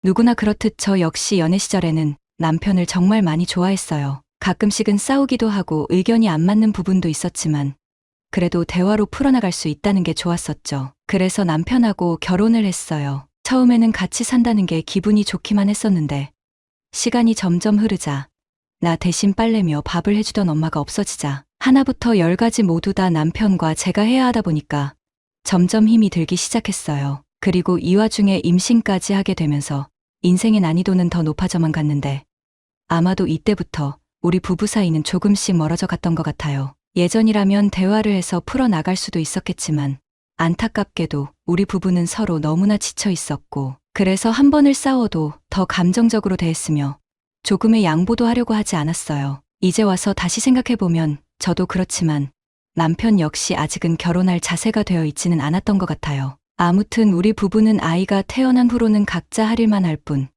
누구나 그렇듯 저 역시 연애 시절에는 남편을 정말 많이 좋아했어요. 가끔씩은 싸우기도 하고 의견이 안 맞는 부분도 있었지만 그래도 대화로 풀어나갈 수 있다는 게 좋았었죠. 그래서 남편하고 결혼을 했어요. 처음에는 같이 산다는 게 기분이 좋기만 했었는데 시간이 점점 흐르자 나 대신 빨래며 밥을 해주던 엄마가 없어지자 하나부터 10가지 모두 다 남편과 제가 해야 하다 보니까 점점 힘이 들기 시작했어요. 그리고 이 와중에 임신까지 하게 되면서 인생의 난이도는 더 높아져만 갔는데 아마도 이때부터 우리 부부 사이는 조금씩 멀어져 갔던 것 같아요. 예전이라면 대화를 해서 풀어나갈 수도 있었겠지만 안타깝게도 우리 부부는 서로 너무나 지쳐 있었고 그래서 한 번을 싸워도 더 감정적으로 대했으며 조금의 양보도 하려고 하지 않았어요. 이제 와서 다시 생각해보면 저도 그렇지만 남편 역시 아직은 결혼할 자세가 되어 있지는 않았던 것 같아요. 아무튼 우리 부부는 아이가 태어난 후로는 각자 할 일만 할 뿐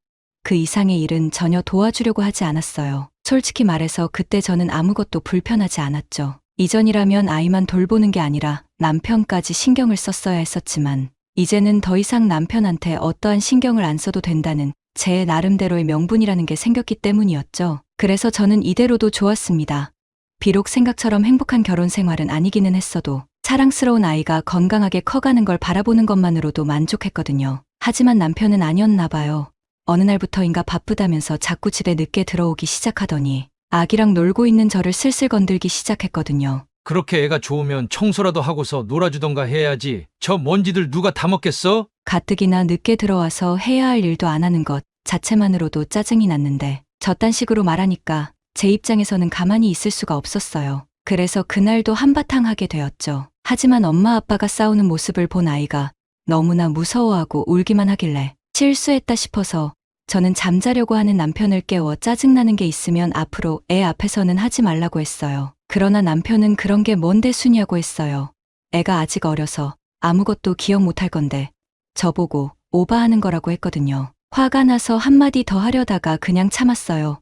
그 이상의 일은 전혀 도와주려고 하지 않았어요. 솔직히 말해서 그때 저는 아무것도 불편하지 않았죠. 이전이라면 아이만 돌보는 게 아니라 남편까지 신경을 썼어야 했었지만 이제는 더 이상 남편한테 어떠한 신경을 안 써도 된다는 제 나름대로의 명분이라는 게 생겼기 때문이었죠. 그래서 저는 이대로도 좋았습니다. 비록 생각처럼 행복한 결혼 생활은 아니기는 했어도 사랑스러운 아이가 건강하게 커가는 걸 바라보는 것만으로도 만족했거든요. 하지만 남편은 아니었나 봐요. 어느 날부터인가 바쁘다면서 자꾸 집에 늦게 들어오기 시작하더니 아기랑 놀고 있는 저를 슬슬 건들기 시작했거든요. 그렇게 애가 좋으면 청소라도 하고서 놀아주던가 해야지. 저 먼지들 누가 다 먹겠어? 가뜩이나 늦게 들어와서 해야 할 일도 안 하는 것 자체만으로도 짜증이 났는데 저딴 식으로 말하니까 제 입장에서는 가만히 있을 수가 없었어요. 그래서 그날도 한바탕 하게 되었죠. 하지만 엄마 아빠가 싸우는 모습을 본 아이가 너무나 무서워하고 울기만 하길래 실수했다 싶어서 저는 잠자려고 하는 남편을 깨워 짜증나는 게 있으면 앞으로 애 앞에서는 하지 말라고 했어요. 그러나 남편은 그런 게 뭔데 수냐고 했어요. 애가 아직 어려서 아무것도 기억 못할 건데 저보고 오바하는 거라고 했거든요. 화가 나서 한마디 더 하려다가 그냥 참았어요.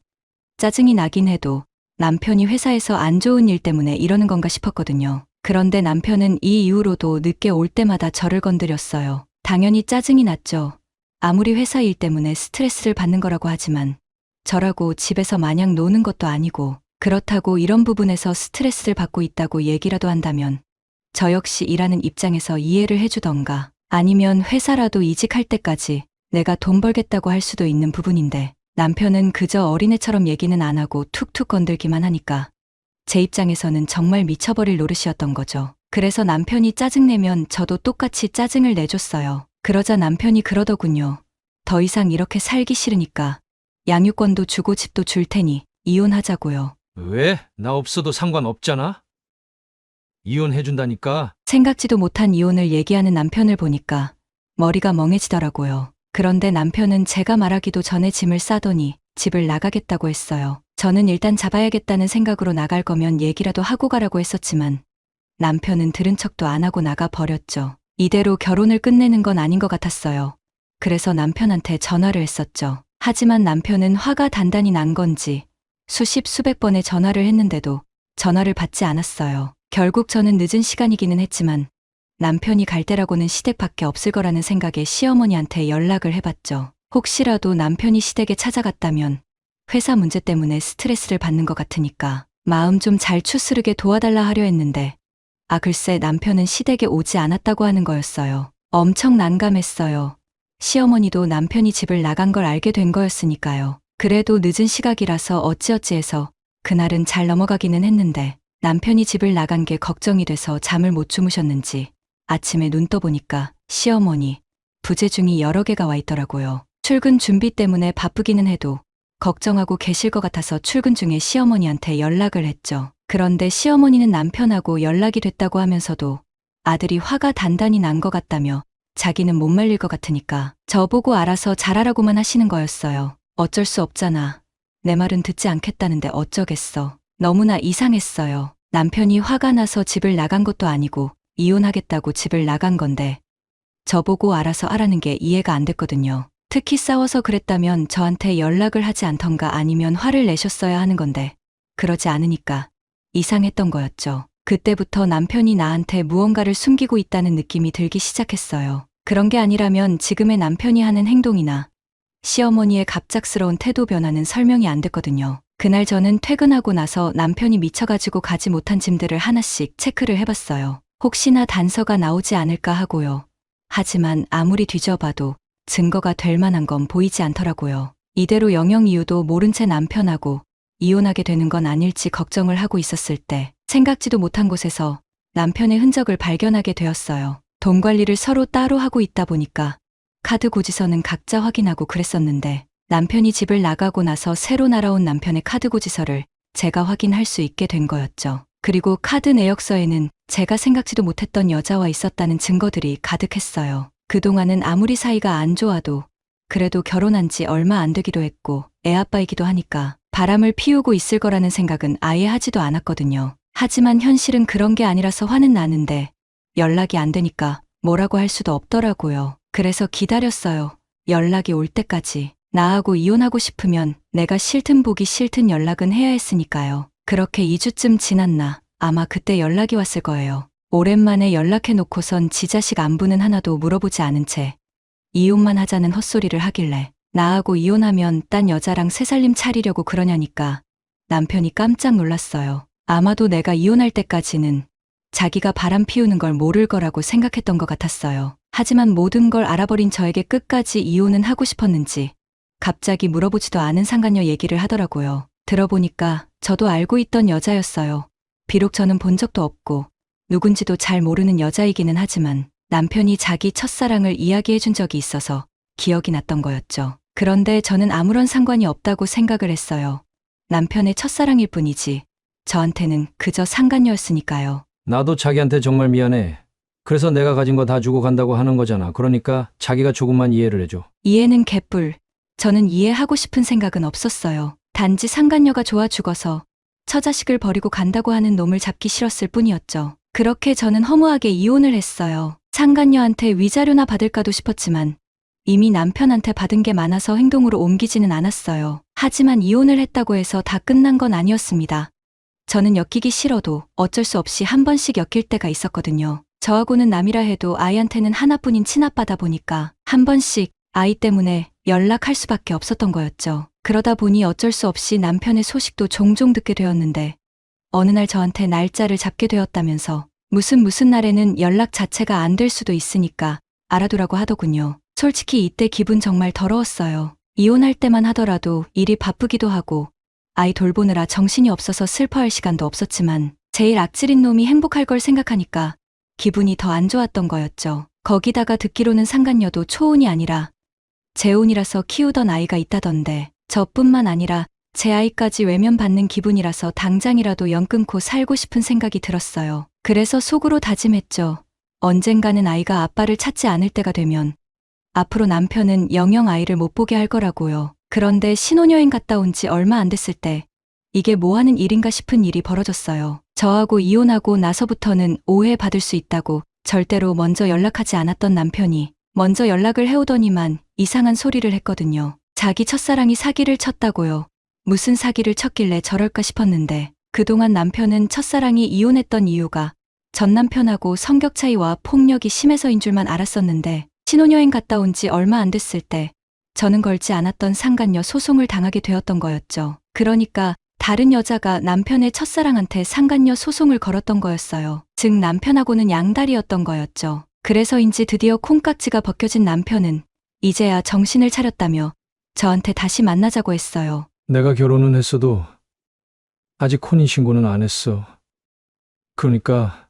짜증이 나긴 해도 남편이 회사에서 안 좋은 일 때문에 이러는 건가 싶었거든요. 그런데 남편은 이 이후로도 늦게 올 때마다 저를 건드렸어요. 당연히 짜증이 났죠. 아무리 회사 일 때문에 스트레스를 받는 거라고 하지만 저라고 집에서 마냥 노는 것도 아니고 그렇다고 이런 부분에서 스트레스를 받고 있다고 얘기라도 한다면 저 역시 일하는 입장에서 이해를 해주던가 아니면 회사라도 이직할 때까지 내가 돈 벌겠다고 할 수도 있는 부분인데 남편은 그저 어린애처럼 얘기는 안 하고 툭툭 건들기만 하니까 제 입장에서는 정말 미쳐버릴 노릇이었던 거죠. 그래서 남편이 짜증내면 저도 똑같이 짜증을 내줬어요. 그러자 남편이 그러더군요. 더 이상 이렇게 살기 싫으니까 양육권도 주고 집도 줄 테니 이혼하자고요. 왜? 나 없어도 상관없잖아? 이혼해준다니까? 생각지도 못한 이혼을 얘기하는 남편을 보니까 머리가 멍해지더라고요. 그런데 남편은 제가 말하기도 전에 짐을 싸더니 집을 나가겠다고 했어요. 저는 일단 잡아야겠다는 생각으로 나갈 거면 얘기라도 하고 가라고 했었지만 남편은 들은 척도 안 하고 나가 버렸죠. 이대로 결혼을 끝내는 건 아닌 것 같았어요. 그래서 남편한테 전화를 했었죠. 하지만 남편은 화가 단단히 난 건지 수십 수백 번의 전화를 했는데도 전화를 받지 않았어요. 결국 저는 늦은 시간이기는 했지만 남편이 갈 때라고는 시댁밖에 없을 거라는 생각에 시어머니한테 연락을 해봤죠. 혹시라도 남편이 시댁에 찾아갔다면 회사 문제 때문에 스트레스를 받는 것 같으니까 마음 좀 잘 추스르게 도와달라 하려 했는데 글쎄 남편은 시댁에 오지 않았다고 하는 거였어요. 엄청 난감했어요. 시어머니도 남편이 집을 나간 걸 알게 된 거였으니까요. 그래도 늦은 시각이라서 어찌어찌 해서 그날은 잘 넘어가기는 했는데 남편이 집을 나간 게 걱정이 돼서 잠을 못 주무셨는지 아침에 눈 떠보니까 시어머니 부재중이 여러 개가 와 있더라고요. 출근 준비 때문에 바쁘기는 해도 걱정하고 계실 것 같아서 출근 중에 시어머니한테 연락을 했죠. 그런데 시어머니는 남편하고 연락이 됐다고 하면서도 아들이 화가 단단히 난 것 같다며 자기는 못 말릴 것 같으니까 저보고 알아서 잘하라고만 하시는 거였어요. 어쩔 수 없잖아. 내 말은 듣지 않겠다는데 어쩌겠어. 너무나 이상했어요. 남편이 화가 나서 집을 나간 것도 아니고 이혼하겠다고 집을 나간 건데 저보고 알아서 하라는 게 이해가 안 됐거든요. 특히 싸워서 그랬다면 저한테 연락을 하지 않던가 아니면 화를 내셨어야 하는 건데 그러지 않으니까 이상했던 거였죠. 그때부터 남편이 나한테 무언가를 숨기고 있다는 느낌이 들기 시작했어요. 그런 게 아니라면 지금의 남편이 하는 행동이나 시어머니의 갑작스러운 태도 변화는 설명이 안 됐거든요. 그날 저는 퇴근하고 나서 남편이 미쳐가지고 가지 못한 짐들을 하나씩 체크를 해봤어요. 혹시나 단서가 나오지 않을까 하고요. 하지만 아무리 뒤져봐도 증거가 될 만한 건 보이지 않더라고요. 이대로 영영 이유도 모른 채 남편하고 이혼하게 되는 건 아닐지 걱정을 하고 있었을 때 생각지도 못한 곳에서 남편의 흔적을 발견하게 되었어요. 돈 관리를 서로 따로 하고 있다 보니까 카드 고지서는 각자 확인하고 그랬었는데 남편이 집을 나가고 나서 새로 날아온 남편의 카드 고지서를 제가 확인할 수 있게 된 거였죠. 그리고 카드 내역서에는 제가 생각지도 못했던 여자와 있었다는 증거들이 가득했어요. 그동안은 아무리 사이가 안 좋아도 그래도 결혼한 지 얼마 안 되기도 했고 애아빠이기도 하니까 바람을 피우고 있을 거라는 생각은 아예 하지도 않았거든요. 하지만 현실은 그런 게 아니라서 화는 나는데 연락이 안 되니까 뭐라고 할 수도 없더라고요. 그래서 기다렸어요. 연락이 올 때까지. 나하고 이혼하고 싶으면 내가 싫든 보기 싫든 연락은 해야 했으니까요. 그렇게 2주쯤 지났나 아마 그때 연락이 왔을 거예요. 오랜만에 연락해놓고선 지 자식 안부는 하나도 물어보지 않은 채 이혼만 하자는 헛소리를 하길래 나하고 이혼하면 딴 여자랑 새살림 차리려고 그러냐니까 남편이 깜짝 놀랐어요. 아마도 내가 이혼할 때까지는 자기가 바람 피우는 걸 모를 거라고 생각했던 것 같았어요. 하지만 모든 걸 알아버린 저에게 끝까지 이혼은 하고 싶었는지 갑자기 물어보지도 않은 상간녀 얘기를 하더라고요. 들어보니까 저도 알고 있던 여자였어요. 비록 저는 본 적도 없고 누군지도 잘 모르는 여자이기는 하지만 남편이 자기 첫사랑을 이야기해 준 적이 있어서 기억이 났던 거였죠. 그런데 저는 아무런 상관이 없다고 생각을 했어요. 남편의 첫사랑일 뿐이지 저한테는 그저 상간녀였으니까요. 나도 자기한테 정말 미안해. 그래서 내가 가진 거 다 주고 간다고 하는 거잖아. 그러니까 자기가 조금만 이해를 해줘. 이해는 개뿔. 저는 이해하고 싶은 생각은 없었어요. 단지 상간녀가 좋아 죽어서 처자식을 버리고 간다고 하는 놈을 잡기 싫었을 뿐이었죠. 그렇게 저는 허무하게 이혼을 했어요. 상간녀한테 위자료나 받을까도 싶었지만 이미 남편한테 받은 게 많아서 행동으로 옮기지는 않았어요. 하지만 이혼을 했다고 해서 다 끝난 건 아니었습니다. 저는 엮이기 싫어도 어쩔 수 없이 한 번씩 엮일 때가 있었거든요. 저하고는 남이라 해도 아이한테는 하나뿐인 친아빠다 보니까 한 번씩 아이 때문에 연락할 수밖에 없었던 거였죠. 그러다 보니 어쩔 수 없이 남편의 소식도 종종 듣게 되었는데 어느 날 저한테 날짜를 잡게 되었다면서 무슨 날에는 연락 자체가 안 될 수도 있으니까 알아두라고 하더군요. 솔직히 이때 기분 정말 더러웠어요. 이혼할 때만 하더라도 일이 바쁘기도 하고 아이 돌보느라 정신이 없어서 슬퍼할 시간도 없었지만 제일 악질인 놈이 행복할 걸 생각하니까 기분이 더 안 좋았던 거였죠. 거기다가 듣기로는 상간녀도 초혼이 아니라 재혼이라서 키우던 아이가 있다던데 저뿐만 아니라 제 아이까지 외면받는 기분이라서 당장이라도 연 끊고 살고 싶은 생각이 들었어요. 그래서 속으로 다짐했죠. 언젠가는 아이가 아빠를 찾지 않을 때가 되면 앞으로 남편은 영영 아이를 못 보게 할 거라고요. 그런데 신혼여행 갔다 온 지 얼마 안 됐을 때 이게 뭐 하는 일인가 싶은 일이 벌어졌어요. 저하고 이혼하고 나서부터는 오해받을 수 있다고 절대로 먼저 연락하지 않았던 남편이 먼저 연락을 해오더니만 이상한 소리를 했거든요. 자기 첫사랑이 사기를 쳤다고요. 무슨 사기를 쳤길래 저럴까 싶었는데 그동안 남편은 첫사랑이 이혼했던 이유가 전 남편하고 성격 차이와 폭력이 심해서인 줄만 알았었는데 신혼여행 갔다 온 지 얼마 안 됐을 때 저는 걸지 않았던 상간녀 소송을 당하게 되었던 거였죠. 그러니까 다른 여자가 남편의 첫사랑한테 상간녀 소송을 걸었던 거였어요. 즉 남편하고는 양다리였던 거였죠. 그래서인지 드디어 콩깍지가 벗겨진 남편은 이제야 정신을 차렸다며 저한테 다시 만나자고 했어요. 내가 결혼은 했어도 아직 혼인신고는 안 했어. 그러니까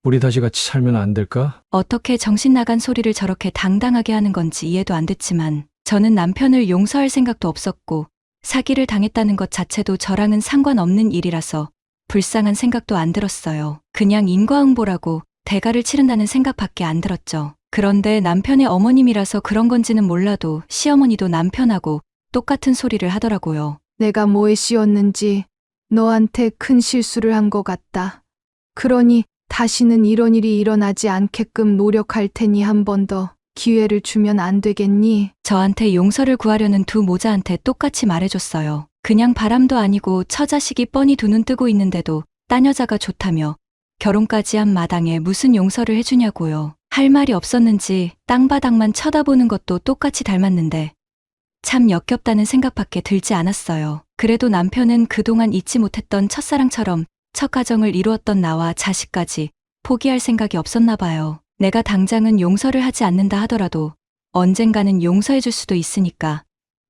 우리 다시 같이 살면 안 될까? 어떻게 정신 나간 소리를 저렇게 당당하게 하는 건지 이해도 안 됐지만 저는 남편을 용서할 생각도 없었고 사기를 당했다는 것 자체도 저랑은 상관없는 일이라서 불쌍한 생각도 안 들었어요. 그냥 인과응보라고 대가를 치른다는 생각밖에 안 들었죠. 그런데 남편의 어머님이라서 그런 건지는 몰라도 시어머니도 남편하고 똑같은 소리를 하더라고요. 내가 뭐에 씌웠는지 너한테 큰 실수를 한 것 같다. 그러니 다시는 이런 일이 일어나지 않게끔 노력할 테니 한 번 더 기회를 주면 안 되겠니? 저한테 용서를 구하려는 두 모자한테 똑같이 말해줬어요. 그냥 바람도 아니고 처자식이 뻔히 두 눈 뜨고 있는데도 딴 여자가 좋다며 결혼까지 한 마당에 무슨 용서를 해주냐고요. 할 말이 없었는지 땅바닥만 쳐다보는 것도 똑같이 닮았는데 참 역겹다는 생각밖에 들지 않았어요. 그래도 남편은 그동안 잊지 못했던 첫사랑처럼 첫 가정을 이루었던 나와 자식까지 포기할 생각이 없었나 봐요. 내가 당장은 용서를 하지 않는다 하더라도 언젠가는 용서해 줄 수도 있으니까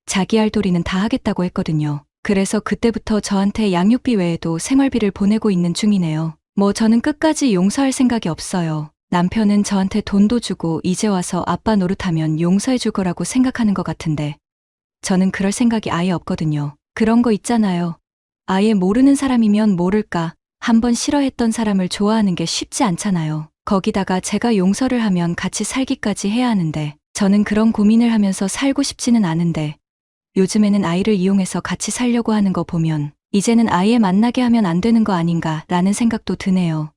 자기 할 도리는 다 하겠다고 했거든요. 그래서 그때부터 저한테 양육비 외에도 생활비를 보내고 있는 중이네요. 뭐 저는 끝까지 용서할 생각이 없어요. 남편은 저한테 돈도 주고 이제 와서 아빠 노릇하면 용서해 줄 거라고 생각하는 것 같은데 저는 그럴 생각이 아예 없거든요. 그런 거 있잖아요. 아예 모르는 사람이면 모를까. 한번 싫어했던 사람을 좋아하는 게 쉽지 않잖아요. 거기다가 제가 용서를 하면 같이 살기까지 해야 하는데 저는 그런 고민을 하면서 살고 싶지는 않은데 요즘에는 아이를 이용해서 같이 살려고 하는 거 보면 이제는 아예 만나게 하면 안 되는 거 아닌가 라는 생각도 드네요.